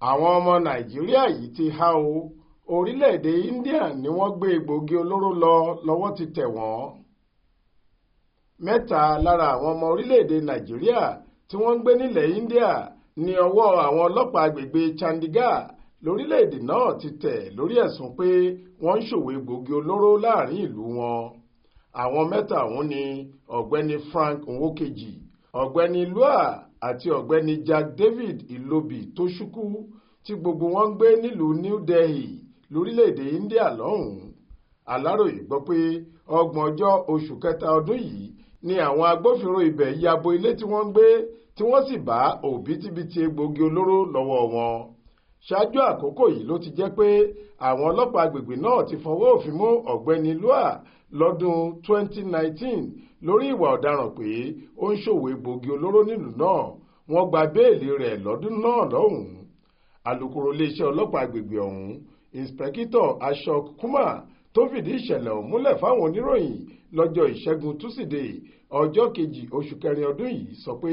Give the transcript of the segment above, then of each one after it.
àwọn ọmọ nàìjíríà yìí ti há o. Orílẹ̀-èdè India ni wọ́n gbé egbòogi olóró lọ lọ́wọ́ ti tẹ̀ wọ́n. Mẹ́ta lára àwọn ọmọ orílẹ̀-èdè nàìjíríà tí wọ́n ń gbé nílẹ̀ India ní ọwọ́ àwọn ọlọ́pàá agbègbè Chandigarh lórílẹ̀-èdè náà ti tẹ̀ lórí ẹ̀sùn pé wọ́n ń ṣòwò egbòogi olóró láàrin ìlú wọn. Àwọn mẹ́ta ọ̀hún ni ọ̀gbẹ́ni Frank Nwokeji, ọ̀gbẹ́ni Lua àti ọ̀gbẹ́ni Jack David Ilobi Toshukwu tí gbogbo wọn ń gbé nílùú New Delhi lórílẹ̀-èdè India lọ́hùn-ún. Aláròyé gbọ́ pé 30 oṣù kẹta ọdún yìí ni àwọn agbófinró ibẹ̀ yabo ilé tí wọ́n ń gbé tí wọ́n sì bá òbítíbitì egbòogi olóró lọ́wọ́ wọn. Ṣáájú àkókò yìí ló ti jẹ́ pé àwọn ọlọ́pàá agbègbè náà ti fọwọ́ òfin mú ọ̀gbẹ́ni Lua lọ́dún 2019 lórí ìwà ọ̀daràn pé ó ń ṣòwò egbòogi olóró nílùú náà. Wọ́n gba béèlì rẹ̀ lọ́dún náà lọ́hùn-ún. Alukoro iléeṣẹ́ ọlọ́pàá agbègbè ọ̀hún, Inspector Ashok Kumar, tó fìdí ìṣẹ̀lẹ̀ ọ̀hún múlẹ̀ fáwọn oníròyìn lọ́jọ́ Ìṣẹ́gun Túsídẹ̀ẹ́ ọjọ́ 2 oṣù kẹrin ọdún yìí sọ pé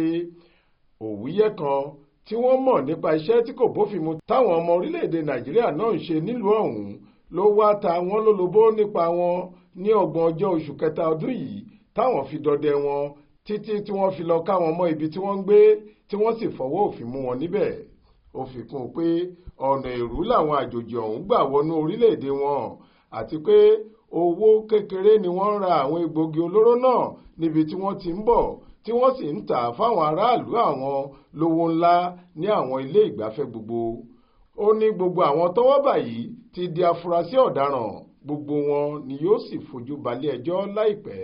òwúyẹ́ kan tí wọ́n mọ̀ nípa iṣẹ́ tí kò bófin mu táwọn ọmọ orílẹ̀-èdè Nàìjíríà náà ń ṣe nílùú ọ̀hún ló wá ta wọ́n lólobó nípa wọn ní 30 oṣù kẹta ọdún yìí táwọn fi dọdẹ wọn títí tí wọ́n fi lọ ká wọn mọ́ ibi tí wọ́n ń gbé tí wọ́n sì fọwọ́ òfin mú wọn níbẹ̀. Ó fi kún un pé ọ̀nà èrú làwọn àjòjì ọ̀hún gbà wọnú orílẹ̀-èdè wọn àti pé owó kékeré ni wọ́n ń ra àwọn egbòogi olóró náà níbi tí wọ́n ti ń bọ̀ tí wọ́n sì ń tà fáwọn aráàlú àwọn lówó ńlá ní àwọn ilé ìgbafẹ́ gbogbo. Ó ní gbogbo àwọn tọ́wọ́ bà yìí ti di afurasí ọ̀daràn, gbogbo wọn ni yóò sì fojú balẹ̀-ẹjọ́ láìpẹ́.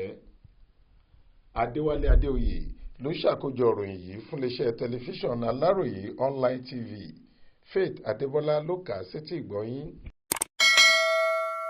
Adéwálé Adéoyè ló ṣàkójọ ìròyìn yìí fún iléeṣẹ́ tẹlifíṣàn Aláròyé online TV. Faith Adébọ́lá ló kà á sétí ìgbọ́ yín.